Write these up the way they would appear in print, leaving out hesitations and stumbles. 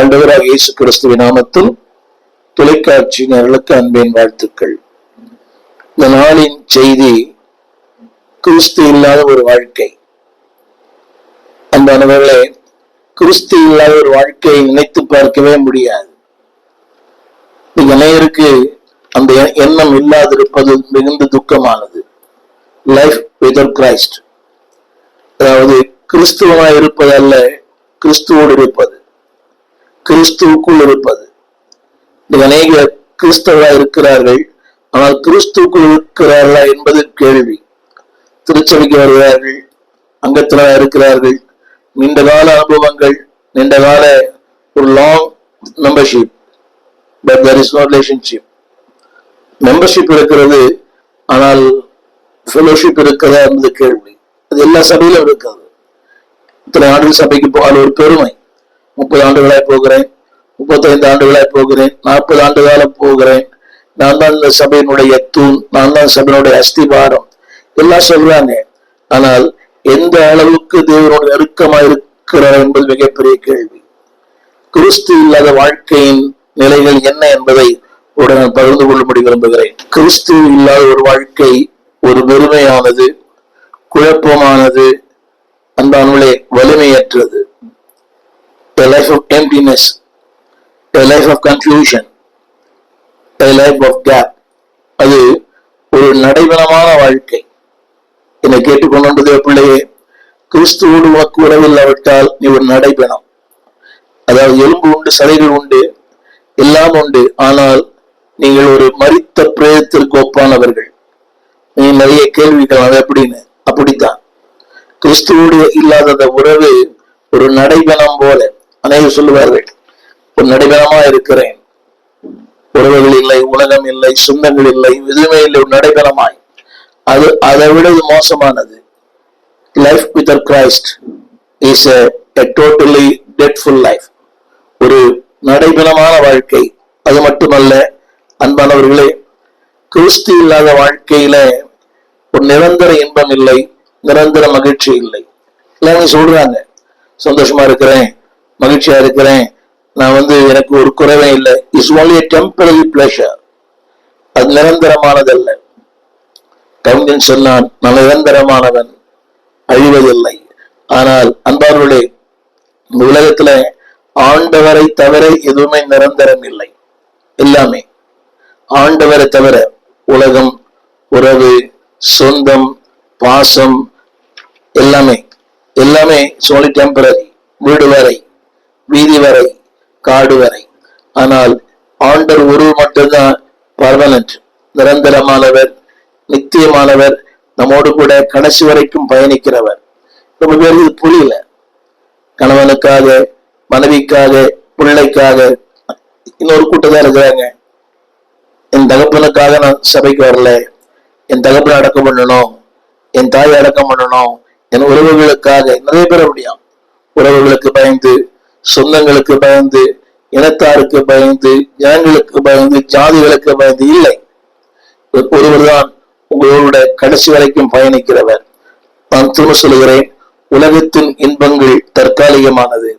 ஆண்டவராக இயேசு கிறிஸ்துவின் நாமத்தில் தொலைக்காட்சியினர்களுக்கு அன்பின் வாழ்த்துக்கள். இந்த நாளின் செய்தி கிறிஸ்து இல்லாத ஒரு வாழ்க்கை. அன்பானவர்களே, கிறிஸ்து இல்லாத ஒரு வாழ்க்கையை நினைத்து பார்க்கவே முடியாது. அநேகருக்கு அந்த எண்ணம் இல்லாதிருப்பது மிகுந்த துக்கமானது. லைஃப் வித்அவுட் கிரைஸ்ட், அதாவது கிறிஸ்துவனாய் இருப்பது அல்ல, கிறிஸ்துவோடு இருப்பது, கிறிஸ்துவுக்குள் இருப்பது. அநேக கிறிஸ்தவராக இருக்கிறார்கள், ஆனால் கிறிஸ்துவுக்குள் இருக்கிறார்களா என்பது கேள்வி. திருச்சபைக்கு வருகிறார்கள், அங்கத்தினராக இருக்கிறார்கள், நீண்ட கால அனுபவங்கள், நீண்ட கால ஒரு long membership, but there is no relationship. Membership இருக்கிறது, ஆனால் ஃபெலோஷிப் இருக்கிறதா என்பது கேள்வி. அது எல்லா சபையிலும் இருக்காது. இத்தனை ஆண்டுகள் சபைக்கு போகாத ஒரு பெருமை. 30 ஆண்டுகளாய் போகிறேன், 35 ஆண்டுகளாய் போகிறேன், 40 ஆண்டு காலம் போகிறேன், நான் தான் இந்த சபையினுடைய தூண், நான் தான் சபையினுடைய அஸ்திபாரம் எல்லாம் சொல்றாங்க. ஆனால் எந்த அளவுக்கு தேவனோட நெருக்கமா இருக்கிறார் என்பது மிகப்பெரிய கேள்வி. கிறிஸ்து இல்லாத வாழ்க்கையின் நிலைகள் என்ன என்பதை உடன் பகிர்ந்து கொள்ளும்படி விரும்புகிறேன். கிறிஸ்து இல்லாத ஒரு வாழ்க்கை ஒரு வெறுமையானது, குழப்பமானது, அன்பானவர்களே வலிமையற்றது. A life of emptiness, a life of confusion, a life of gap. அது ஒரு நடைபெறமான வாழ்க்கை. என்னை கேட்டுக்கொண்டு பிள்ளையே, கிறிஸ்துவோடு உனக்கு உறவில்லாவிட்டால் நீ ஒரு நடைபெணம். அதாவது எலும்பு உண்டு, சதைகள் உண்டு, எல்லாம் உண்டு, ஆனால் நீங்கள் ஒரு மரித்த பிரேதத்திற்கு ஒப்பானவர்கள். நீ நிறைய கேள்விகள் அது எப்படின்னு. அப்படித்தான் கிறிஸ்துவோடு இல்லாத அந்த உறவு ஒரு நடைபெணம் போல. அநேகர் சொல்லுவார்கள், ஒரு நடைபெணமா இருக்கிறேன், உறவுகள் இல்லை, உலகம் இல்லை, சொந்தங்கள் இல்லை, எதுவுமே இல்லை, ஒரு நடைபெணமாய். அது அதை விட இது மோசமானது. Life without Christ is a totally deadful life. ஒரு நடைபெணமான வாழ்க்கை. அது மட்டுமல்ல அன்பானவர்களே, கிறிஸ்து இல்லாத வாழ்க்கையில ஒரு நிரந்தர இன்பம் இல்லை, நிரந்தர மகிழ்ச்சி இல்லை. எல்லாரும் சொல்றாங்க, சந்தோஷமா இருக்கிறேன், மகிழ்ச்சியா இருக்கிறேன், நான் எனக்கு ஒரு குறைவே இல்லை. It's only a temporary pleasure. அது நிரந்தரமானதல்ல. கவிஞன் சொன்னான், நான் நிரந்தரமானவன், அழிவதில்லை. ஆனால் அன்பார்களே, இந்த உலகத்துல ஆண்டவரை தவிர எதுவுமே நிரந்தரம் இல்லை. எல்லாமே ஆண்டவரை தவிர, உலகம், உறவு, சொந்தம், பாசம், எல்லாமே எல்லாமே சொல்லி டெம்பரரி. வீடு வரை, வீதி வரை, காடு வரை. ஆனால் ஆண்டவர் ஒருவர் மட்டும்தான் பர்மனன்ட், நிரந்தரமானவர், நித்தியமானவர், நம்மோடு கூட கடைசி வரைக்கும் பயணிக்கிறவர். ரொம்ப பேருக்கு இது புரியல. கணவனுக்காக, மனைவிக்காக, பிள்ளைக்காக இன்னொரு கூட்டத்தான் இருக்கிறாங்க. என் தகப்பனுக்காக நான் சபைக்கு வரல, என் தகப்பனை அடக்கம் பண்ணணும், என் தாயை அடக்கம் பண்ணணும், என் உறவுகளுக்காக. நிறைய பேர் அப்படியா, உறவுகளுக்கு பயந்து, சொந்தங்களுக்கு பயந்து, இனத்தாருக்கு பயந்து, ஜனங்களுக்கு பயந்து, ஜாதிகளுக்கு பயந்து இல்லை. ஒருவர் தான் உங்களோட கடைசி வரைக்கும் பயணிக்கிறவர். நான் திரும்ப சொல்லுகிறேன், உலகத்தின் இன்பங்கள் தற்காலிகமானது.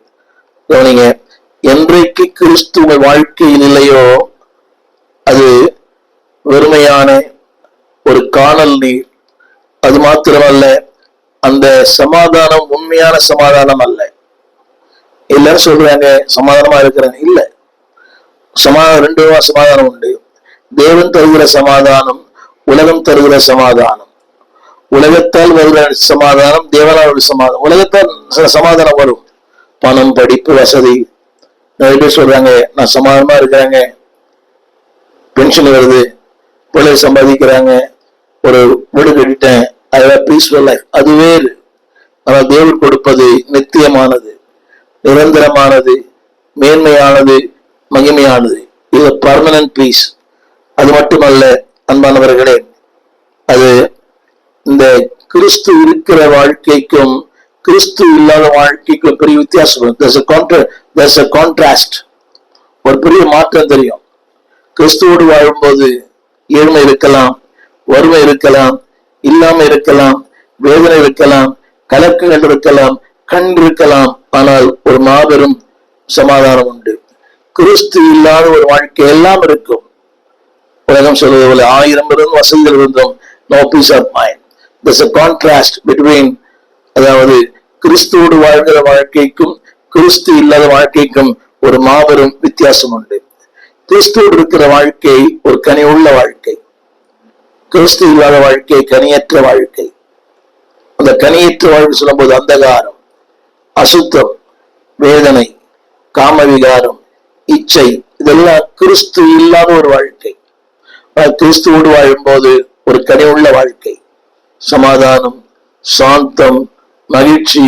கவனிங்க, என்றைக்கு கிறிஸ்து உங்கள் வாழ்க்கையில் இல்லையோ அது வெறுமையான ஒரு காணல் நீர். அது மாத்திரமல்ல, அந்த சமாதானம் உண்மையான சமாதானம் அல்ல. எல்லாரும் சொல்றாங்க சமாதானமா இருக்கிறேன். இல்ல, சமாதானம் 2 விதமா சமாதானம் உண்டு. தேவன் தருகிற சமாதானம், உலகம் தருகிற சமாதானம். உலகத்தால் வருகிற சமாதானம், தேவனால் ஒரு சமாதானம். உலகத்தால் சில சமாதானம் வரும், பணம், படிப்பு, வசதி. நிறைய பேர் சொல்றாங்க, நான் சமாதானமா இருக்கிறாங்க, பென்ஷன் வருது, பிள்ளை சம்பாதிக்கிறாங்க, ஒரு வீடு கட்டிட்டேன், பீஸ்ஃபுல் லைஃப். அது வேறு. ஆனால் தேவன் கொடுப்பது நித்தியமானது, நிரந்தரமானது, மேன்மையானது, மகிமையானது. இது பர்மனன்ட் பீஸ். அது மட்டுமல்ல அன்பானவர்களே, அது இந்த கிறிஸ்து இருக்கிற வாழ்க்கைக்கும் கிறிஸ்து இல்லாத வாழ்க்கைக்கும் பெரிய வித்தியாசம். there's a contrast. ஒரு பெரிய மாற்றம் தெரியும். கிறிஸ்துவோடு வாழும்போது ஏழ்மை இருக்கலாம், வறுமை இருக்கலாம், இல்லாம இருக்கலாம், வேதனை இருக்கலாம், கலக்கங்கள் இருக்கலாம், கண் இருக்கலாம். ஆனால் ஒரு மாபெரும் சமாதானம் உண்டு. கிறிஸ்து இல்லாத ஒரு வாழ்க்கை எல்லாம் இருக்கும். உலகம் சொல்வது போல 1000 இருந்தும் வசதிகள் இருந்தும் no peace of mind. there's a contrast between, அதாவது கிறிஸ்துவோடு வாழ்கிற வாழ்க்கைக்கும் கிறிஸ்து இல்லாத வாழ்க்கைக்கும் ஒரு மாபெரும் வித்தியாசம் உண்டு. கிறிஸ்துவோடு இருக்கிற வாழ்க்கை ஒரு கனி உள்ள வாழ்க்கை, கிறிஸ்து இல்லாத வாழ்க்கை கனியற்ற வாழ்க்கை. அந்த கனியற்ற வாழ்க்கை சொல்லும் போது அந்தகாரம், அசுத்தம், வேதனை, காமவிகாரம், இச்சை, இதெல்லாம் கிறிஸ்து இல்லாத ஒரு வாழ்க்கை. கிறிஸ்துவோடு வாழும்போது ஒரு கனி உள்ள வாழ்க்கை, சமாதானம், சாந்தம், மகிழ்ச்சி,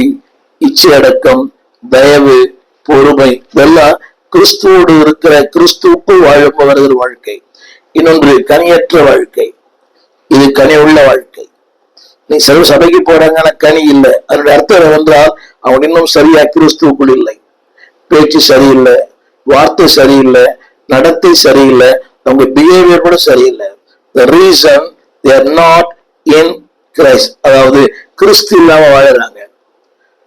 இச்சை அடக்கம், தயவு, பொறுமை, இதெல்லாம் கிறிஸ்துவோடு இருக்கிற கிறிஸ்துவுக்குள் வாழும்பவர்கள் வாழ்க்கை. இன்னொன்று கனியற்ற வாழ்க்கை, இது கனி உள்ள வாழ்க்கை. நீ சில சபைக்கு போறாங்கன்னா கனி இல்லை. அதனுடைய அர்த்தம் என்றால் அவன் இன்னும் சரியா கிறிஸ்துவுக்குள் இல்லை. பேச்சு சரியில்லை, வார்த்தை சரியில்லை, நடத்தை சரியில்லை, அவங்க பிஹேவியர் கூட சரியில்லை. The reason they are not in Christ, அதாவது கிறிஸ்து இல்லாம வாழறாங்க.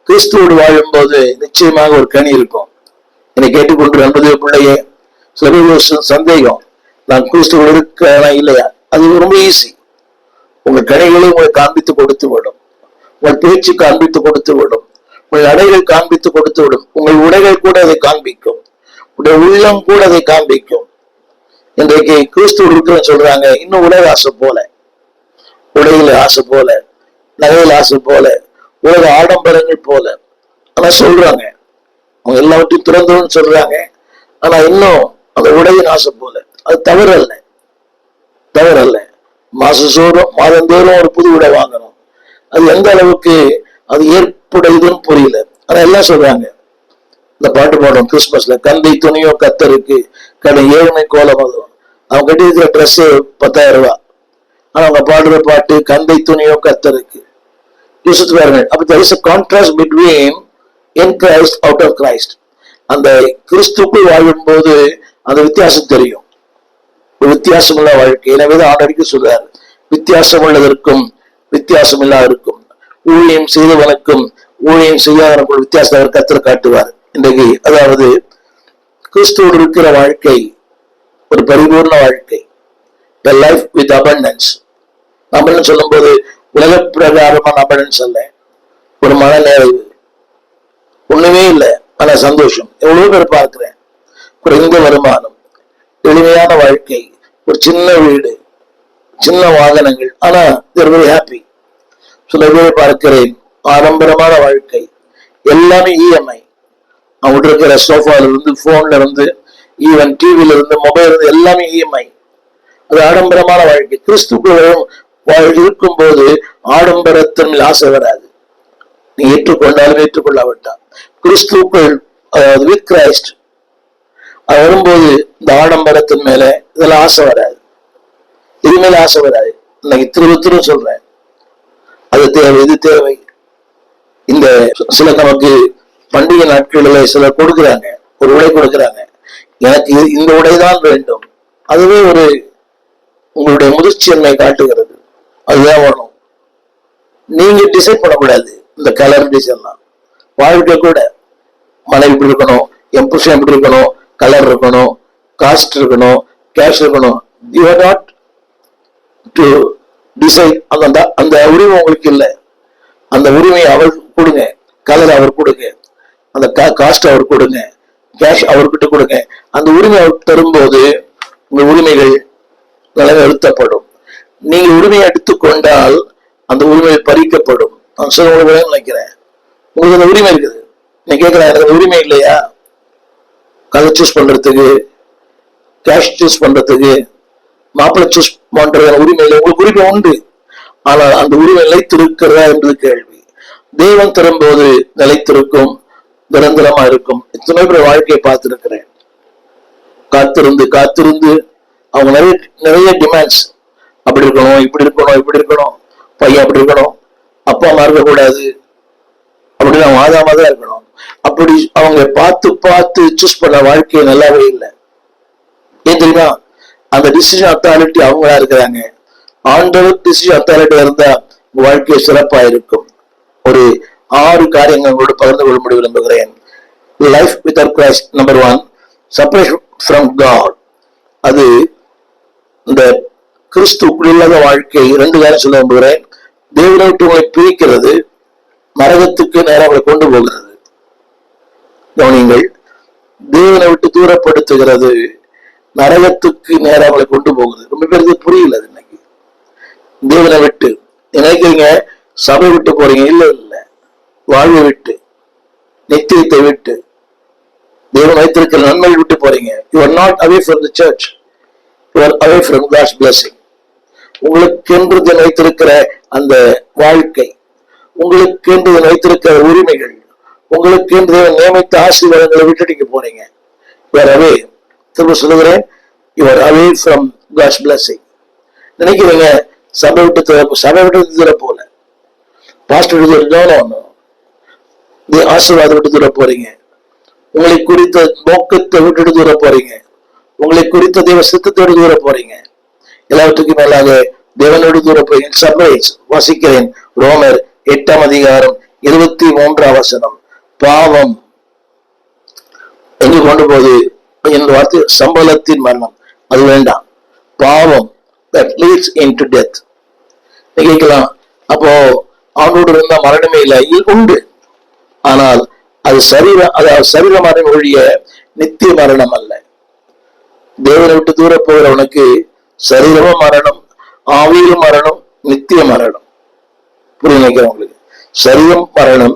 கிறிஸ்துவோடு வாழும்போது நிச்சயமாக ஒரு கனி இருக்கும். என்னை கேட்டுக்கொண்டு நண்பதே பிள்ளையே, சில பேர் சந்தேகம், நான் கிறிஸ்துவோடு இருக்கிறேனா இல்லையா? அது ரொம்ப ஈஸி. உங்கள் கனிகளை உங்களை காண்பித்து கொடுத்து விடும், உங்கள் பேச்சு காண்பித்து கொடுத்து விடும், உங்கள் நடைகள் காண்பித்து கொடுத்து விடும், உங்கள் உடைகள் கூட அதை காண்பிக்கும், உடைய உள்ளம் கூட அதை காண்பிக்கும். இன்றைக்கு கிறிஸ்துவோடு இருக்கிறேன்னு சொல்றாங்க, இன்னும் உலக ஆசை போல, உடையில ஆசை போல, நகையில ஆசை போல, உலக ஆடம்பரங்கள் போல. ஆனா சொல்றாங்க அவங்க எல்லாவற்றையும் திறந்தோன்னு சொல்றாங்க. ஆனா இன்னும் அந்த உடையின் ஆசை போல. அது தவறல்ல, தவறல்ல. மாதந்தோறும் ஒரு புது உடை வாங்கணும். அது எந்த அளவுக்கு அது ஏற்புடையதுன்னு புரியல. ஆனா எல்லாம் சொல்றாங்க. இந்த பாட்டு பாடுறோம் கிறிஸ்துமஸ்ல, கந்தை துணியோ கத்தருக்கு கடை ஏழ்மை கோலம். அதுவும் அவங்க கட்டி இருக்கிற ட்ரெஸ் 10,000 ரூபாய். ஆனா அவங்க பாடுற பாட்டு கந்தை துணியோ கத்தருக்கு. யோசித்து பாருங்கள். அப்ப there is a contrast between in Christ, out of Christ. அந்த கிறிஸ்துக்குள் வாழும்போது அந்த வித்தியாசம் தெரியும். ஒரு வித்தியாசம் உள்ள வாழ்க்கை. எனவேதான் ஆண்டடிக்கு சொல்றாரு, வித்தியாசம் உள்ளதற்கும் வித்தியாசம் இல்லாதற்கும், ஊழியம் செய்தவனுக்கும் ஊழியம் செய்யாதவனுக்கும் வித்தியாசத்தை கர்த்தர் காட்டுவார். இன்றைக்கு அதாவது கிறிஸ்துவோடு இருக்கிற வாழ்க்கை ஒரு பரிபூர்ண வாழ்க்கை, the life with abundance. abundance சொல்லும் போது உலக பிரகாரமான abundance அல்ல, ஒரு மன நிறைவு, ஒண்ணுமே இல்லை ஆனா சந்தோஷம். எவ்வளவு பேர் பார்க்கிறேன், குறைந்த வருமானம், எளிமையான வாழ்க்கை, ஒரு சின்ன வீடு, சின்ன வாகனங்கள், ஆனா they are very happy. சில பேரை பார்க்கிறேன், ஆடம்பரமான வாழ்க்கை, எல்லாமே இஎம்ஐ. அவங்க இருக்கிற சோஃபால இருந்து, போன்ல இருந்து, ஈவன் டிவில இருந்து, மொபைல் இருந்து, எல்லாமே இஎம்ஐ. அது ஆடம்பரமான வாழ்க்கை. கிறிஸ்துக்குள் இருக்கும் போது ஆடம்பரத்தின் ஆசை வராது. நீ ஏற்றுக்கொண்டாலும் ஏற்றுக்கொள்ளாவிட்டான் கிறிஸ்துக்குள், அதாவது வித் கிரைஸ்ட் வரும்போது இந்த ஆடம்பரத்தின் மேல இதெல்லாம் ஆசை வராது, இது மேல ஆசை வராது. இன்னைக்கு திரும்ப சொல்றேன், அது தேவை, இது தேவை. இந்த சில நமக்கு பண்டிகை நாட்களில் சிலர் கொடுக்குறாங்க, ஒரு உடை கொடுக்குறாங்க, எனக்கு இந்த உடைதான் வேண்டும். அதுவே ஒரு உங்களுடைய முதிர்ச்சியை காட்டுகிறது. அதுதான் வேணும். நீங்க டிசைட் பண்ணக்கூடாது இந்த கலர் டிசைன்லாம். வாழ்க்கை கூட மனைவி இப்படி இருக்கணும், என் புருஷன் எப்படி இருக்கணும், கலர் இருக்கணும், காஸ்ட் இருக்கணும், கேஷ் இருக்கணும். You are not to decide. அந்த உரிமை உங்களுக்கு இல்லை. அந்த உரிமையை அவர் கொடுங்க, கலர் அவர் கொடுங்க, அந்த காஸ்ட் அவர் கொடுங்க, கேஷ் அவர்கிட்ட கொடுங்க. அந்த உரிமை அவர் தரும்போது உங்க உரிமைகள் நிலைநிறுத்தப்படும். நீங்க உரிமையை எடுத்துக்கொண்டால் அந்த உரிமை பறிக்கப்படும். நான் சொல்ல நினைக்கிறேன், உங்களுக்கு அந்த உரிமை இருக்குது. நீ கேட்கிறேன், எனக்கு உரிமை இல்லையா கலர் சூஸ் பண்றதுக்கு, கேஷ் சூஸ் பண்றதுக்கு, மாப்பிள்ளை சூஸ் பண்றது உரிமை இல்லை. உங்களுக்கு உரிமை உண்டு, ஆனால் அந்த உரிமை நிலைத்திருக்கிறதா என்பது கேள்வி. தெய்வம் தரும்போது நிலைத்திருக்கும், நிரந்தரமா இருக்கும். இத்தனை பேர் வாழ்க்கையை பார்த்திருக்கிறேன். காத்திருந்து காத்திருந்து அவங்க நிறைய டிமாண்ட்ஸ், அப்படி இருக்கணும், இப்படி இருக்கணும், இப்படி இருக்கணும், பையன் அப்படி இருக்கணும், அப்பா அம்மா இருக்கக்கூடாது, அப்படின்னு அவங்க ஆதாமதான் இருக்கணும். அப்படி அவங்க பார்த்து பார்த்து சூஸ் பண்ண வாழ்க்கை நல்லாவே இல்லை. ஏன் தெரியுமா? அந்த டிசிஷன் அத்தாரிட்டி அவங்களா இருக்கிறாங்க. ஆண்டவர் டிசிஷன் அத்தாரிட்டி இருந்தா வாழ்க்கை சிறப்பா இருக்கும். ஒரு 6 காரியங்களோடு பகிர்ந்து கொள்ள விரும்புகிறேன். Life without Christ number 1, separation from God. அது இந்த கிறிஸ்துக்குள் இல்லாத வாழ்க்கை. 2 காலம் சொல்ல விரும்புகிறேன். தேவனை விட்டு உங்களை பிரிக்கிறது, நரகத்துக்கு நேரம் கொண்டு போகிறது. கவனிங்கள், தேவனை விட்டு தூரப்படுத்துகிறது, நரகத்துக்கு நேரம் அவங்களை கொண்டு போகுது. ரொம்ப பேருக்கு புரியல அது. இன்னைக்கு தேவனை விட்டு நினைக்கிறீங்க, சபை விட்டு போறீங்க. இல்ல இல்ல, வாழ்வை விட்டு, நித்தியத்தை விட்டு, தேவன் வைத்திருக்கிற நன்மை விட்டு போறீங்க. You are not away from the church, you are away from God's blessing. உங்களுக்கென்று வைத்திருக்கிற அந்த வாழ்க்கை, உங்களுக்கென்று வைத்திருக்கிற உரிமைகள், உங்களுக்கென்று நியமித்த ஆசீர்வாதங்களை விட்டுட்டு போறீங்க. You are away. திரும்ப சொல்லுகிறேன், you are away from God's blessing. நினைக்கிறீங்க சபை விட்டு தூர போல, பாஸ்டர் ஆசீர்வாதம் விட்டு தூர போறீங்க. உங்களை குறித்த நோக்கத்தை விட்டுட்டு தூர போறீங்க. உங்களை குறித்த தேவ சித்தத்தோடு தூர போறீங்க. எல்லாவற்றுக்கும் மேலாக தேவனோடு தூர போறீங்க. சர்ப்ரைஸ். வாசிக்கிறேன், ரோமர் 8ஆம் அதிகாரம் 23ஆம் வசனம். பாவம் எங்கு கொண்டு போகுது? என் வார்த்தை சம்பளத்தின் மரணம். அது வேண்டாம். பாவம் that leads into death. கேட்கலாம், அப்போ அவனோடு இருந்த மரணமே இல்லை. உண்டு, ஆனால் அது சரீர மரணம் ஒழிய நித்திய மரணம் அல்ல. தேவனை விட்டு தூர போகிறவனுக்கு சரீரமும் மரணம், ஆவியிலும் மரணம், நித்திய மரணம். புரிய நினைக்கிறவங்களுக்கு சரீரம் மரணம்,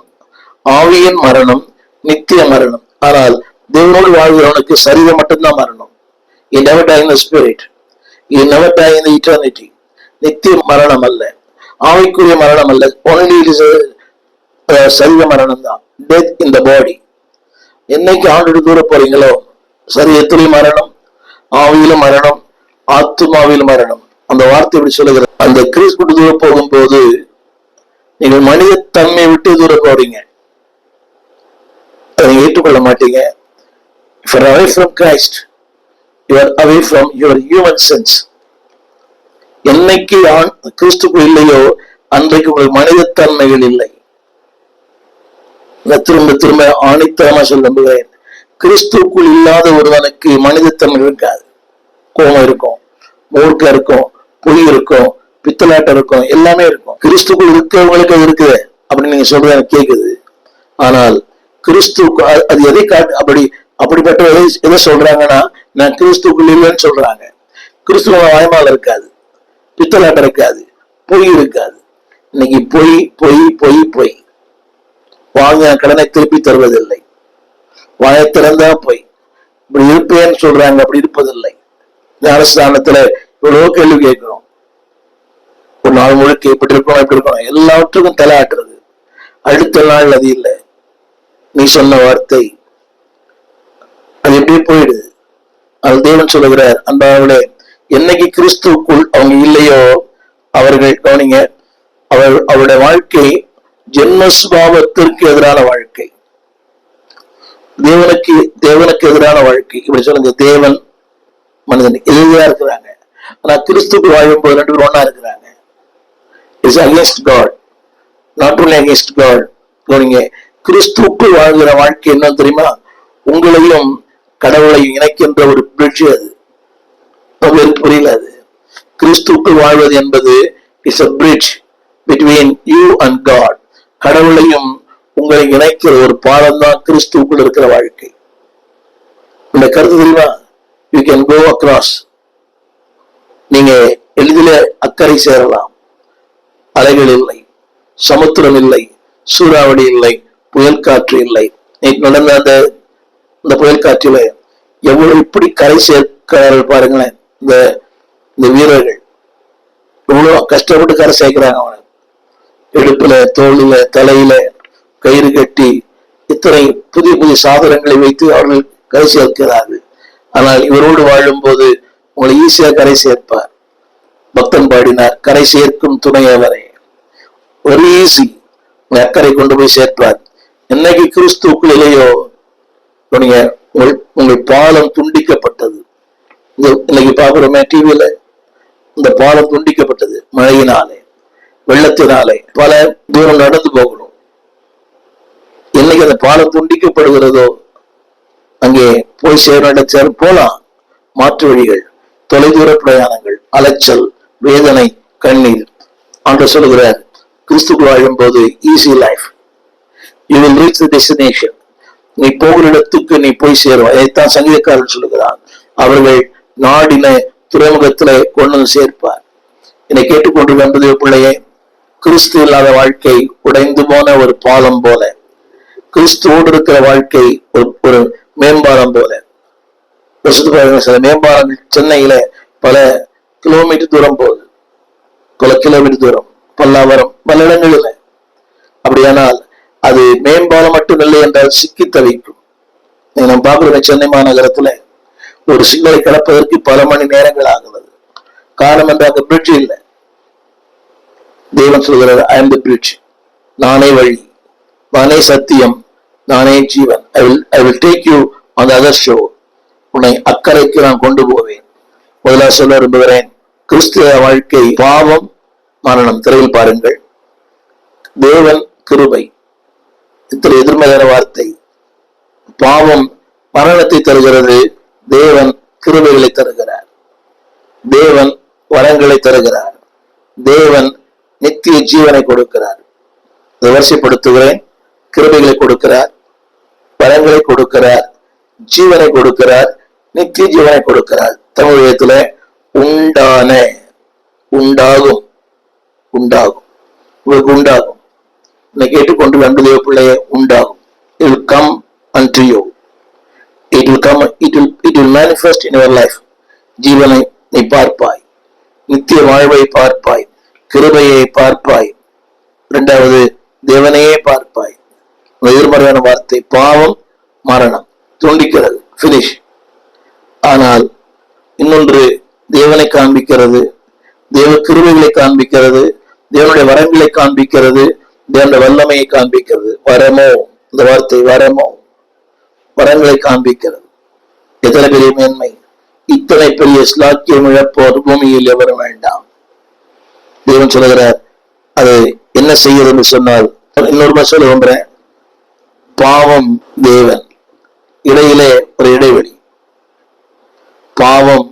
ஆவியின் மரணம், நித்திய மரணம். ஆனால் தேவனோடு வாழ்கிறவனுக்கு சரீரம் மட்டும்தான் மரணம். He never die in the spirit. He never die in the eternity. நித்திய மரணம் அல்ல, ஆவிக்குரிய மரணம் அல்ல. only it is சரீர மரணம் தான். death in the body. என்னைக்கு ஆண்டோடு தூர போறீங்களோ சரீரத்திலும் மரணம், ஆவியிலும் மரணம், ஆத்துமாவிலும் மரணம். அந்த வார்த்தை இப்படி சொல்லுகிறது. அந்த கிறிஸ்து தூர போகும்போது நீங்கள் மனித தன்மை விட்டு தூர போறீங்க. அதை ஏற்றுக்கொள்ள மாட்டீங்க. If you are away from Christ, you are away from your human sense. என்னைக்கு கிறிஸ்துக்குள் இல்லையோ அன்றைக்கு உங்களுக்கு மனிதத்தன்மைகள் இல்லை. திரும்ப திரும்ப ஆணித்தரமா சொல்ல நம்புகிறேன், கிறிஸ்துக்குள் இல்லாத ஒருவனுக்கு மனிதத்தன்மை இருக்காது. கோபம் இருக்கும், மூர்க்கம் இருக்கும், பொய் இருக்கும், பித்தலாட்டம் இருக்கும், எல்லாமே இருக்கும். கிறிஸ்துக்குள் இருக்கிறவங்களுக்கு அது இருக்குது அப்படின்னு நீங்க சொல்றது எனக்கு கேட்குது. ஆனால் கிறிஸ்துக்கு அது எதை அப்படிப்பட்ட எதை சொல்றாங்கன்னா, நான் கிறிஸ்துக்குள் இல்லைன்னு சொல்றாங்க. கிறிஸ்துவ வாய்மால இருக்காது, பித்தலாட்டம் இருக்காது, பொய் இருக்காது. இன்னைக்கு பொய் பொய் பொய் பொய். வாங்கின கடனை திருப்பி தருவதில்லை, வாயை திறந்தா பொய். இப்படி இருப்பேன்னு சொல்றாங்க, அப்படி இருப்பதில்லை. ஞானஸ்தானத்துல இவ்வளவு கேள்வி கேட்கிறோம். ஒரு நாள் முழுக்க இப்படி இருக்கணும், இப்படி இருக்கணும், எல்லாவற்றுக்கும் தலையாட்டுறது. அடுத்த நாள் அது இல்லை. நீ சொன்ன வார்த்தை அது எப்படி போயிடுது. அது தேவன் சொல்லுகிறார், அன்பானவர்களே, என்னைக்கு கிறிஸ்துவுக்குள் அவங்க இல்லையோ அவர்கள் கவனிங்க, அவருடைய வாழ்க்கை ஜென்மஸ்பாவத்திற்கு எதிரான வாழ்க்கை, தேவனுக்கு எதிரான வாழ்க்கை. இப்படி சொல்லுங்க, தேவன் மனிதன் எதிரியா இருக்கிறாங்க. ஆனா கிறிஸ்துக்கு வாழும் போது 2 பேரும் ஒன்னா இருக்கிறாங்க. It's against God, not only against God. கவனிங்க, கிறிஸ்துவுக்கு வாழ்கிற வாழ்க்கை என்ன தெரியுமா? உங்களையும் கடவுளையும் இணைக்கின்ற ஒரு பிரிட்ஜ். அது புரியல. அது கிறிஸ்துவுக்கு வாழ்வது என்பது is a bridge between you and God. கடவுளையும் உங்களை இணைக்கிற ஒரு பாலம் தான் கிறிஸ்துவுக்குள் இருக்கிற வாழ்க்கை. இந்த கருத்து தெரியுமா? you can go across. நீங்க எளிதில அக்கறை சேரலாம். அலைகள் இல்லை, சமுத்திரம் இல்லை, சூறாவளி இல்லை, புயல் காற்று இல்லை. நடந்த அந்த புயல் காற்றில எவ்வளவு இப்படி கரை சேர்க்கிறார்கள் பாருங்களேன். இந்த வீரர்கள் எவ்வளவு கஷ்டப்பட்டு கரை சேர்க்கிறாங்க. அவனை இடுப்புல, தோளில, தலையில கயிறு கட்டி இத்தனை புதிய புதிய சாதனங்களை வைத்து அவர்கள் கரை சேர்க்கிறார்கள். ஆனால் இவரோடு வாழும் போது உங்களை ஈஸியா கரை சேர்ப்பார். பக்தன் பாடினார், கரை சேர்க்கும் துணையவரே, ஒரு ஈஸி அக்கறை கொண்டு போய் சேர்ப்பார். என்னைக்கு கிறிஸ்துவுக்குள் இல்லையோ உங்கள் பாலம் துண்டிக்கப்பட்டது. இன்னைக்கு பாக்குறோமே டிவியில, இந்த பாலம் துண்டிக்கப்பட்டது. மழையினாலே, வெள்ளத்தினாலே பல தூரம் நடந்து போகிறோம். என்னைக்கு அந்த பாலம் துண்டிக்கப்படுகிறதோ அங்கே போய் சேர போலாம். மாற்று வழிகள், தொலைதூர பிரயாணங்கள், அலைச்சல், வேதனை, கண்ணீர். ஆண்டவர் சொல்லுகிறார், கிறிஸ்துக்குள் வாழும் போது easy life, you will reach the destination. நீ போகிற இடத்துக்கு நீ போய் சேரும். அதைத்தான் சங்கீதக்காரர் சொல்லுகிறார், அவர்கள் நாடின துறைமுகத்திலே கொண்டு வந்து சேர்ப்பார். என்னை கேட்டுக்கொண்டு வந்தது பிள்ளையே, கிறிஸ்து இல்லாத வாழ்க்கை உடைந்து போன ஒரு பாலம் போல, கிறிஸ்துவோடு இருக்கிற வாழ்க்கை ஒரு மேம்பாலம் போல. சில மேம்பாலங்கள் சென்னையில பல கிலோமீட்டர் தூரம் போகுது, பல கிலோமீட்டர் தூரம், பல்லாவரம், பல இடங்களில். அப்படியானால் அது மேம்பாலம் மட்டும் இல்லை என்றால் சிக்கி தவிக்கும். நம்ம பார்க்கிறோம், சென்னை மாநகரத்துல ஒரு சிக்னலை கடப்பதற்கு பல மணி நேரங்கள் ஆகுது. காரணம் என்ற அங்க பிரிட்ஜ் இல்லை. தேவன் சொல்கிறார், ஐ எம் தி பிரிட்ஜ், நானே வழி, நானே சத்தியம், நானே ஜீவன். I will take you on the other shore. உன்னை அக்கறைக்கு நான் கொண்டு போவேன். முதலாக சொல்ல விரும்புகிறேன், கிறிஸ்துவ வாழ்க்கை பாவம், மரணம். திரையில் பாருங்கள், தேவன் கிருபை. இத்தனை எதிர்மறையான வார்த்தை. பாவம் மரணத்தை தருகிறது, தேவன் கிருபைகளை தருகிறார். தேவன் வரங்களை தருகிறார், தேவன் நித்திய ஜீவனை கொடுக்கிறார். இதை வரிசைப்படுத்துகிறேன். கிருபைகளை கொடுக்கிறார், வரங்களை கொடுக்கிறார், ஜீவனை கொடுக்கிறார், நித்திய ஜீவனை கொடுக்கிறார். தமிழ் விதத்துல உண்டான, உண்டாகும், உண்டாகும், உங்களுக்கு உண்டாகும். என்னை கேட்டுக்கொண்டு அன்பு தேவ பிள்ளையே, உண்டாகும். It will come unto you. It will come, it will manifest in your life. ஜீவனை நீ பார்ப்பாய், நித்திய வாழ்வை பார்ப்பாய், கிருபையை பார்ப்பாய். இரண்டாவது, தேவனையே பார்ப்பாய். எதிர்மறையான வார்த்தை பாவம், மரணம், துண்டிக்கிறது, பினிஷ். ஆனால் இன்னொன்று தேவனை காண்பிக்கிறது, தேவ கிருபைகளை காண்பிக்கிறது, தேவனுடைய வரங்களை காண்பிக்கிறது, தேவனுடைய வல்லமையை காண்பிக்கிறது. வரமோ, இந்த வார்த்தை வரமோ, வரங்களை காண்பிக்கிறது. எத்தனை பெரிய மேன்மை! இத்தனை பெரிய ஸ்லாக்கியம் இழப்போர் பூமியில் எவரும் வேண்டாம். தேவன் சொல்லுகிறார், அது என்ன செய்யுது என்று சொன்னால், இன்னொரு சொல்ல விரும்புறேன், பாவம் தேவன், இடையிலே ஒரு இடைவெளி. பாவம்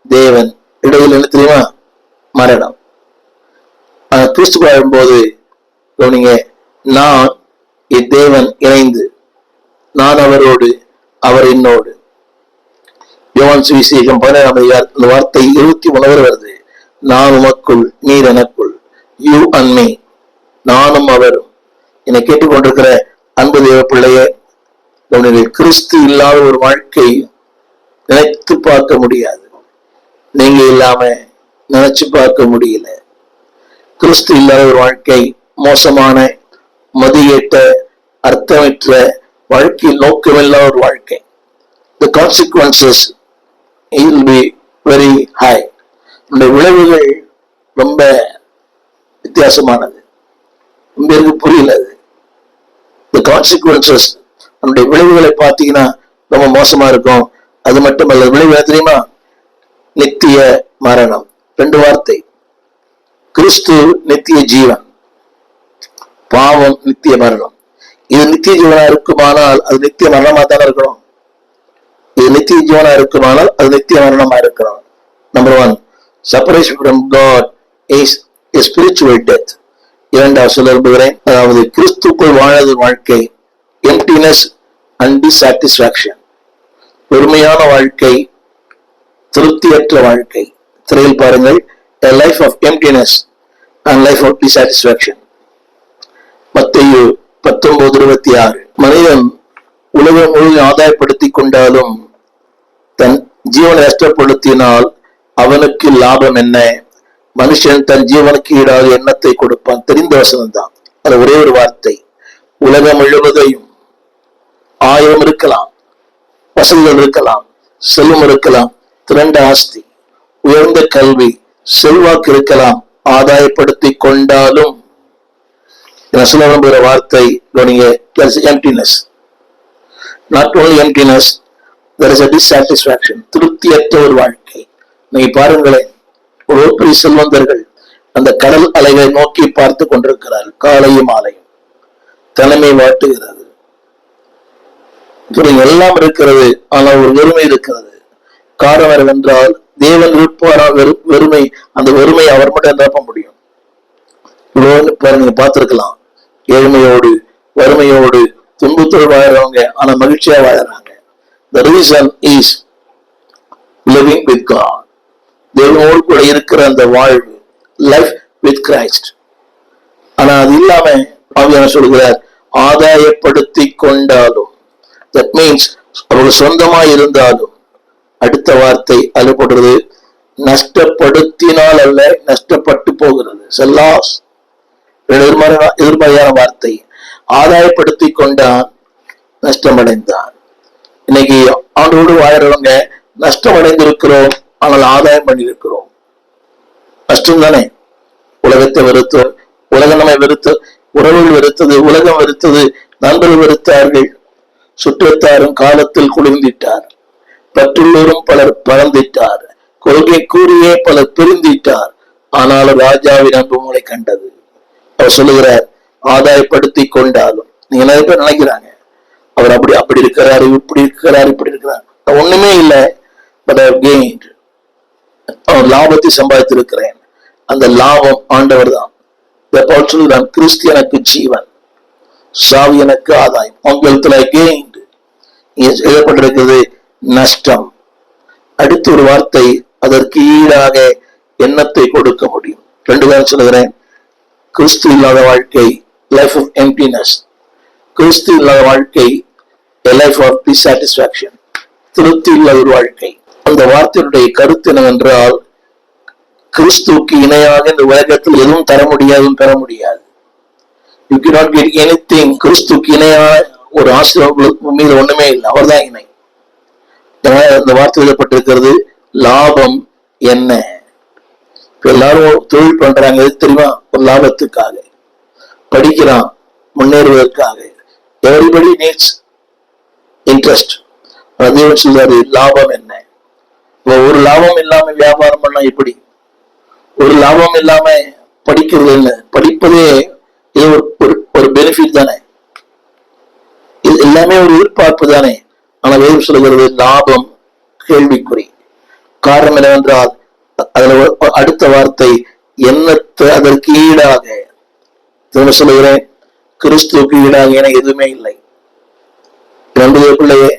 தேவன், இடையில் என்ன தெரியுமா? மரணம். கிறிஸ்து வாழும்போது கவனிங்க, நான் தேவன் இணைந்து, நான் அவரோடு, அவர் என்னோடு. யோவான் சுவிசேஷம் 17 அந்த வார்த்தை 21 வருது. நான் உமக்குள், நீர் எனக்குள், யூ அண்ட் மீ, நானும் அவரும். என்னை கேட்டுக்கொண்டிருக்கிற அன்பு தேவ பிள்ளையே, கிறிஸ்து இல்லாத ஒரு வாழ்க்கை நினைத்து பார்க்க முடியாது. நீங்க இல்லாம நினைச்சு பார்க்க முடியல. கிறிஸ்து இல்லாத ஒரு வாழ்க்கை மோசமான, மதியேட்ட, அர்த்தமற்ற வாழ்க்கை, நோக்கமில்லாத ஒரு வாழ்க்கை. The consequences will be very high. இந்த விளைவுகள் ரொம்ப வித்தியாசமானது, ரொம்ப புரியல. The consequences, நம்முடைய விளைவுகளை பார்த்தீங்கன்னா ரொம்ப மோசமா இருக்கும். அது மட்டுமல்ல, விளைவு தெரியுமா? நித்திய மரணம். 2 வார்த்தை. கிறிஸ்து நித்திய ஜீவன், பாவம் நித்திய மரணம். இது நித்திய ஜீவனா இருக்குமானால் அது நித்திய மரணமா தானே இருக்கணும். இது நித்திய ஜீவனா இருக்குமானால் அது நித்திய மரணமா இருக்கணும். Number 1, separation from God is a spiritual death. இரண்டாவது சொல்ல விரும்புகிறேன், அதாவது கிறிஸ்துக்குள் வாழாத வாழ்க்கை emptiness and dissatisfaction. பெருமையான வாழ்க்கை, திருப்தியற்ற வாழ்க்கை. திரையில் பாருங்கள், a life of emptiness and life of dissatisfaction. மத்தேயு 19:26. மனிதன் உலகம் முழுவதும் ஆதாயப்படுத்திக் கொண்டாலும் தன் ஜீவனை நஷ்டப்படுத்தினால் அவனுக்கு லாபம் என்ன? மனுஷன் தன் ஜீவனுக்கு ஈடாக எண்ணத்தை கொடுப்பான். தெரிந்த வசனம் தான். அது ஒரே ஒரு வார்த்தை. உலகம் முழுவதையும், 1000 இருக்கலாம், வசதிகள் இருக்கலாம், செல்வம் இருக்கலாம், திரண்ட ஆஸ்தி, உயர்ந்த கல்வி, செல்வாக்கு இருக்கலாம், ஆதாயப்படுத்திக் கொண்டாலும் சொல்ல விரும்புகிற வார்த்தை emptiness. Not only emptiness, there is a dissatisfaction. திருப்தியற்ற ஒரு வாழ்க்கை. நீங்க பாருங்களேன், ஒரு பெரிய செல்வந்தர்கள் அந்த கடல் அலைகளை நோக்கி பார்த்து கொண்டிருக்கிறார்கள். காலையும் மாலையும் தலைமை வாட்டுகிறது. எல்லாம் இருக்கிறது, ஆனால் ஒரு வெறுமை இருக்கிறது. காரணம் என்னவென்றால் தேவன் இருப்பாரால் வெறுமை, அந்த வெறுமை அவர் மட்டும் நிரப்ப முடியும். நீங்க பார்த்திருக்கலாம், ஏழ்மையோடு வறுமையோடு துன்பத்தோடு வாழறவங்க ஆனா மகிழ்ச்சியா வாழறாங்க. The reason is living with God. தேவனோடு கூட இருக்கிற அந்த வாழ்வு, லைஃப் வித் கிரைஸ்ட். ஆனா அது இல்லாம ஆவியானவர் சொல்கிறார், ஆதாயப்படுத்தி கொண்டாலும், தட் மீன்ஸ் அவர்கள் சொந்தமா இருந்தாலும், அடுத்த வார்த்தை அலுப்படுறது, நஷ்டப்படுத்தினால் அல்ல, நஷ்டப்பட்டு போகிறது. செல்லாஸ் எதிர்மறையான வார்த்தை. ஆதாயப்படுத்தி கொண்டான், நஷ்டமடைந்தான். இன்னைக்கு ஆண்டோடு வாழறவங்க நஷ்டம் அடைந்திருக்கிறோம், ஆனால் ஆதாயம் பண்ணியிருக்கிறோம். நஷ்டம் தானே. உலகத்தை வெறுத்து, உலகம் நம்மை வெறுத்து, உறவுகள் வெறுத்தது, உலகம் வெறுத்தது, நண்பர்கள் வெறுத்தார்கள், சுற்றத்தாரும் காலத்தில் குளிர்ந்திட்டார், பற்றுள்ளோரும் பலர் பறந்திட்டார், கொள்கை கூறியே பலர் பிரிந்திட்டார், ஆனாலும் ராஜாவின் அன்பு மூளை கண்டது. அவர் சொல்லுகிறார், ஆதாயப்படுத்தி கொண்டாலும். நீங்க நிறைய பேர் நினைக்கிறாங்க அவர் அப்படி இருக்கிறாரு, இப்படி இருக்கிறாரு, இப்படி இருக்கிறார். ஒண்ணுமே இல்லை, பட் அவர் லாபத்தை சம்பாதித்திருக்கிறேன். அந்த லாபம் ஆண்டவர் தான். கிறிஸ்து எனக்கு ஜீவன், சாவி எனக்கு ஆதாயம். உங்களுக்கு எழுதப்பட்டிருக்கிறது நஷ்டம். அடுத்த ஒரு வார்த்தை, அதற்கு ஈடாக எண்ணத்தை கொடுக்க முடியும். 2 காலம் சொல்லுகிறேன். கிறிஸ்து இல்லாத வாழ்க்கை, லைஃப் ஆஃப் எம்ப்டினஸ். கிறிஸ்து இல்லாத வாழ்க்கை, லைஃப் ஆஃப் டிசாட்டிஸ்பாக்சன், திருப்தி இல்லாத ஒரு வாழ்க்கை. அந்த வார்த்தையினுடைய கருத்து என்னவென்றால், கிறிஸ்துவுக்கு இணையாக இந்த உலகத்தில் எதுவும் தர முடியாது, பெற முடியாது. You cannot get anything. கிறிஸ்துவுக்கு இணையான ஒரு ஆசீர்வாதம் மீது ஒண்ணுமே இல்லை, அவர் தான் இணை. இந்த வார்த்தை எழுதப்பட்டிருக்கிறது, லாபம் என்ன? எல்லாரும் தொழில் பண்றாங்க, எது தெரியுமா? ஒரு லாபத்துக்காக. படிக்கிறான் முன்னேறுவதற்காக. Everybody needs interest. தேவன் சொல்றாரு, லாபம் என்ன? ஒரு லாபம் இல்லாம வியாபாரம் பண்ணா எப்படி? ஒரு லாபம் இல்லாம படிக்கிறது என்ன? படிப்பதே இது ஒரு பெனிஃபிட் தானே, இது எல்லாமே ஒரு எதிர்பார்ப்பு தானே. ஆனா வேறு சொல்லுகிறது லாபம் கேள்விக்குறி. காரணம் என்னவென்றால், அதுல அடுத்த வார்த்தை எண்ணத்தை அதற்கு ஈடாக. திரும்ப சொல்லுகிறேன், கிறிஸ்துவுக்கு ஈடாக என எதுவுமே இல்லை. நம்புகிற பிள்ளையே,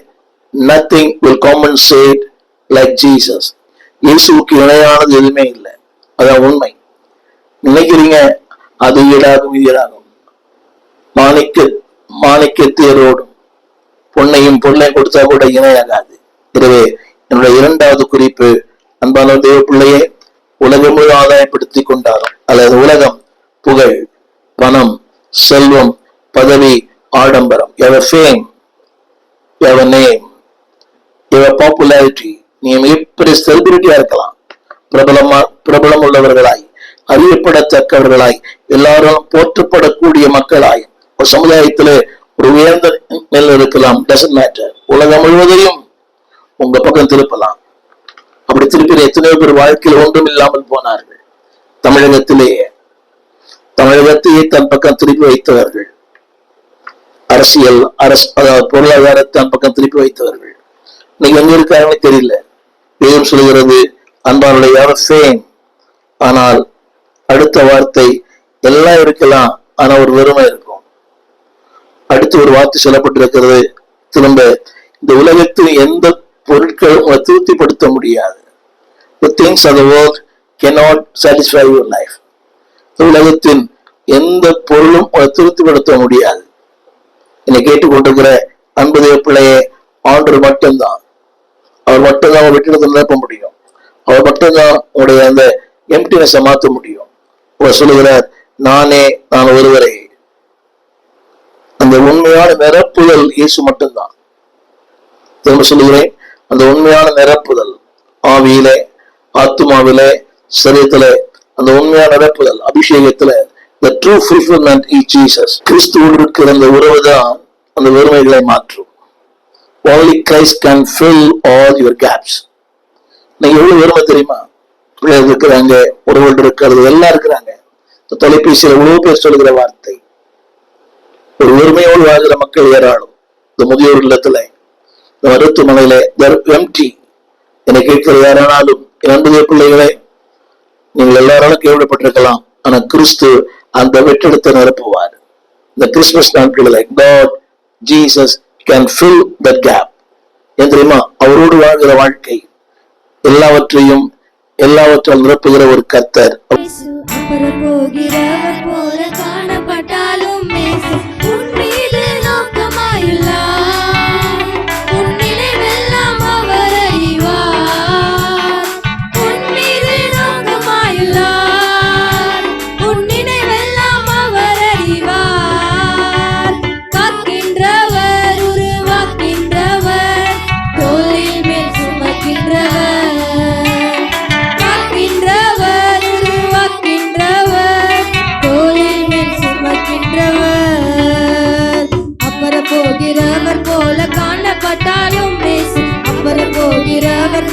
nothing will compensate like Jesus. இயேசுவுக்கு இணையானது எதுவுமே இல்லை, அதான் உண்மை. நினைக்கிறீங்க அது ஈடாகும், இது ஈடாகும். மாணிக்கத்தேரோடும் பொன்னையும் பொருளையும் கொடுத்தா கூட இணையாகாது. எனவே என்னுடைய 2வது குறிப்பு, அன்பான தேவ பிள்ளையே, உலகம் முழு ஆதாயப்படுத்தி கொண்டாலும், அல்லது உலகம், புகழ், பணம், செல்வம், பதவி, ஆடம்பரம், your fame, your name, your popularity. நீ மிகப்பெரிய செலிபிரிட்டியா இருக்கலாம், பிரபலம் உள்ளவர்களாய், அறியப்படத்தக்கவர்களாய், எல்லாரும் போற்றப்படக்கூடிய மக்களாய், ஒரு சமுதாயத்துல ஒரு உயர்ந்த நிலை இருக்கலாம். Doesn't matter. உலகம் முழுவதையும் உங்க பக்கம் திருப்பலாம். அப்படி திருப்பிற எத்தனையோ பேர் வாழ்க்கையில் ஒன்றும் இல்லாமல் போனார்கள். தமிழகத்தையே தன் பக்கம் திருப்பி வைத்தவர்கள், அதாவது பொருளாதாரத்தை தன் பக்கம் திருப்பி வைத்தவர்கள் நீங்க எங்க இருக்காருன்னு தெரியல. வேதம் சொல்கிறது, அன்பானுடைய ஃபேம். ஆனால் அடுத்த வார்த்தை, எல்லாம் இருக்கலாம் ஆனா ஒரு வெறுமை இருக்கும். அடுத்து ஒரு வார்த்தை சொல்லப்பட்டிருக்கிறது, திரும்ப இந்த உலகத்தில் எந்த பொருட்களும் திருப்திப்படுத்த முடியாது. The things of the world cannot satisfy your life. உலகத்தின் எந்த பொருளும் திருப்திப்படுத்த முடியாது. என்னை கேட்டுக்கொண்டிருக்கிற அன்பு தேவ பிள்ளையே, ஆண்டவர் மட்டும்தான். அவர் மட்டும்தான் அவர் வெற்றிடத்தை நிரப்ப முடியும். அவர் மட்டும்தான் உங்களுடைய அந்த எம்ப்டினஸை மாற்ற முடியும். அவர் சொல்லுகிறார், நான் ஒருவரை. அந்த உண்மையான நிரப்புதல் இயேசு மட்டும்தான். திரும்ப சொல்லுகிறேன், அந்த உண்மையான நிரப்புதல் ஆவியிலே, ஆத்துமாவிலே, சரீரத்திலே, அந்த உண்மையான நிரப்புதல் அபிஷேகத்துல, the true fulfillment is Jesus. கிறிஸ்துவோடு இருக்கிற அந்த உறவு தான் அந்த வெறுமைகளை மாற்றும். Only Christ can fill all your gaps. நீங்க எவ்வளவு வெறுமை தெரியுமா? பிள்ளைகள் இருக்கிறாங்க, உறவுகள் இருக்கிறது, எல்லாம் இருக்கிறாங்க. தொலைபேசியில் எவ்வளவு பேர் சொல்லுகிற வார்த்தை. ஒரு வெறுமையோடு வாழ்கிற மக்கள் ஏராளம். இந்த முதியோர் இல்லத்துல மருத்துவமனையிலே எம்டி. என்னை கேட்கிற யாரானாலும் என் அன்புடைய பிள்ளைகளே, நீங்கள் எல்லாராலும் கேள்விப்பட்டிருக்கலாம், ஆனா கிறிஸ்து அந்த வெற்றிடத்தை நிரப்புவார். இந்த கிறிஸ்துமஸ் நாட்களில் God Jesus can fill that gap. ஏன் தெரியுமா? அவரோடு வாழ்கிற வாழ்க்கை எல்லாவற்றால் நிரப்புகிற ஒரு கர்த்தர்.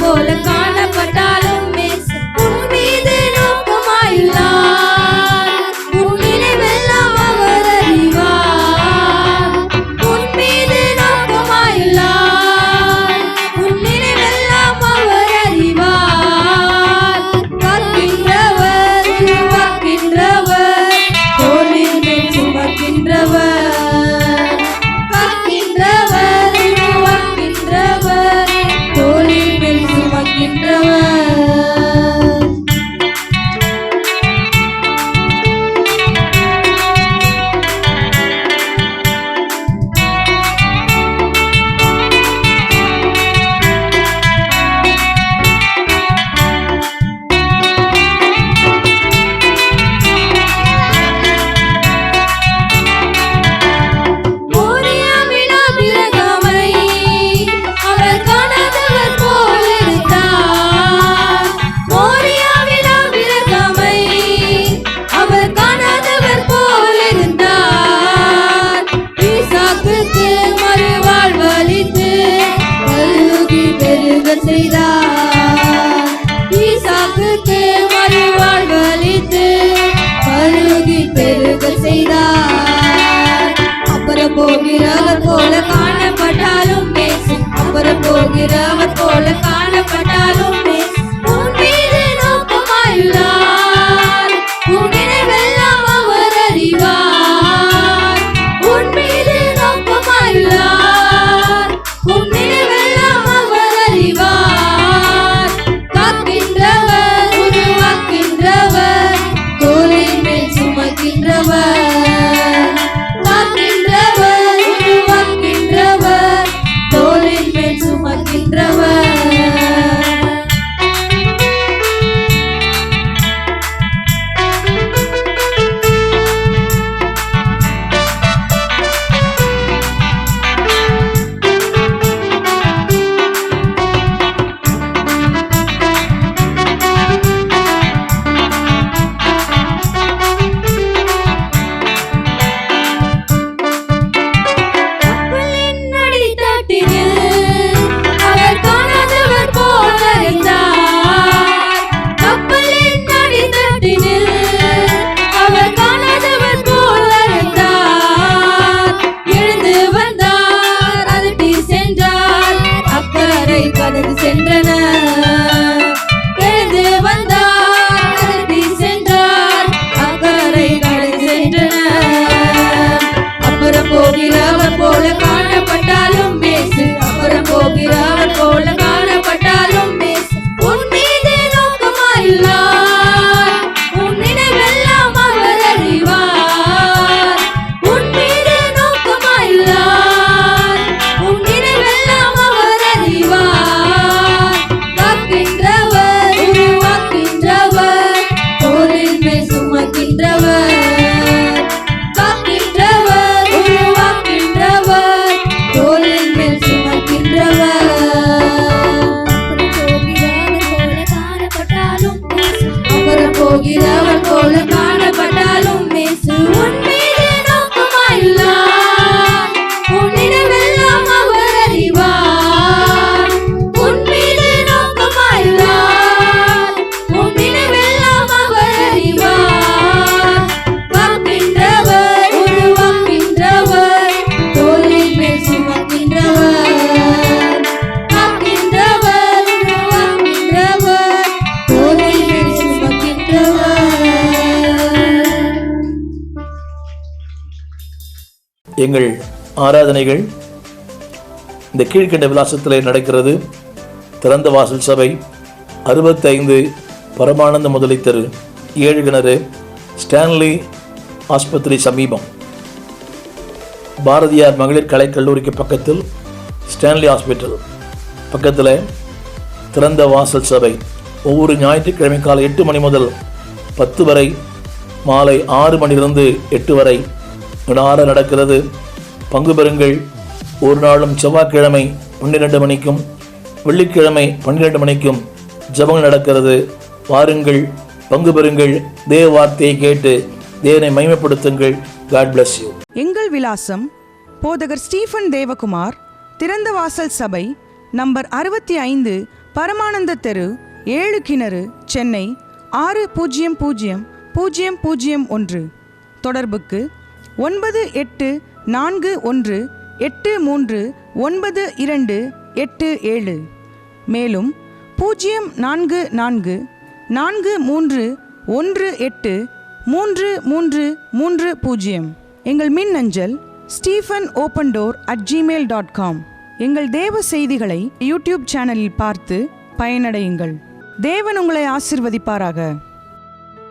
போல காணப்பட்டாலும் உன் மீது நோக்கமாயுள்ளார். உன் நினைவெல்லாம் அவர் அறிவார். உன் மீது நோக்கமாயுள்ளார். உன் நினைவெல்லாம் அவர் அறிவார். காக்கின்றவர், உருவாக்கின்றவர், தோளின் மேல் சுமக்கின்றவர். காக்கின்றவர், உருவாக்கின்றவர், தோளின் மேல் சுமக்கின்றவர். ஈசாக்குக்கு மறுவாழ்வளித்து பருகி பெருக செய்தார். அப்புறம் போகிறவர் போல காணப்பட்டாலும் அப்புறம் போகிறவர் போல காணப்பட்டாலும் உன் மீது நோக்கமாயுள்ளார். உன் நினைவெல்லாம் அவர் அறிவார். உன் மீது நோக்கமாயுள்ளார். உன் நினைவெல்லாம் அவர் அறிவார். காக்கின்றவர், உருவாக்கின்றவர், தோளின் மேல் சுமக்கின்றவர். காக்கின்றவர், உருவாக்கின்றவர், தோளின் மேல் சுமக்கின்றவர். எங்கள் ஆராதனைகள் இந்த கீழ்கண்ட விலாசத்தில் நடக்கிறது. திறந்த வாசல் சபை, 65 பரமானந்த முதலை தெரு, 7 கிணறு, ஸ்டான்லி ஆஸ்பத்திரி சமீபம். பாரதியார் மகளிர் கலைக்கல்லூரிக்கு பக்கத்தில் ஸ்டான்லி ஹாஸ்பிட்டல் பக்கத்தில் திறந்த வாசல் சபை. ஒவ்வொரு ஞாயிற்றுக்கிழமை காலை 8 மணி முதல் 10 வரை, மாலை 6 மணிலிருந்து 8 வரை விடார நடக்கிறது. பங்கு பெறுங்கள். ஒரு நாளும் செவ்வாய்க்கிழமை 12 மணிக்கும் வெள்ளிக்கிழமை 12 மணிக்கும் ஜெபங்கள் நடக்கிறது. வாருங்கள், பங்கு பெறுங்கள், தேவ வார்த்தையை கேட்டு தேவனை மகிமைப்படுத்துங்கள். God bless you. எங்கள் விலாசம் போதகர் ஸ்டீஃபன் தேவகுமார், திறந்த வாசல் சபை, நம்பர் 65 பரமானந்த தெரு, 7 கிணறு, சென்னை 600001. தொடர்புக்கு 9841839287. மேலும் 0444318330. எங்கள் மின்னஞ்சல் stephenopendor@gmail.com. எங்கள் தேவ செய்திகளை யூடியூப் சேனலில் பார்த்து பயனடையுங்கள். தேவன் உங்களை ஆசீர்வதிப்பாராக.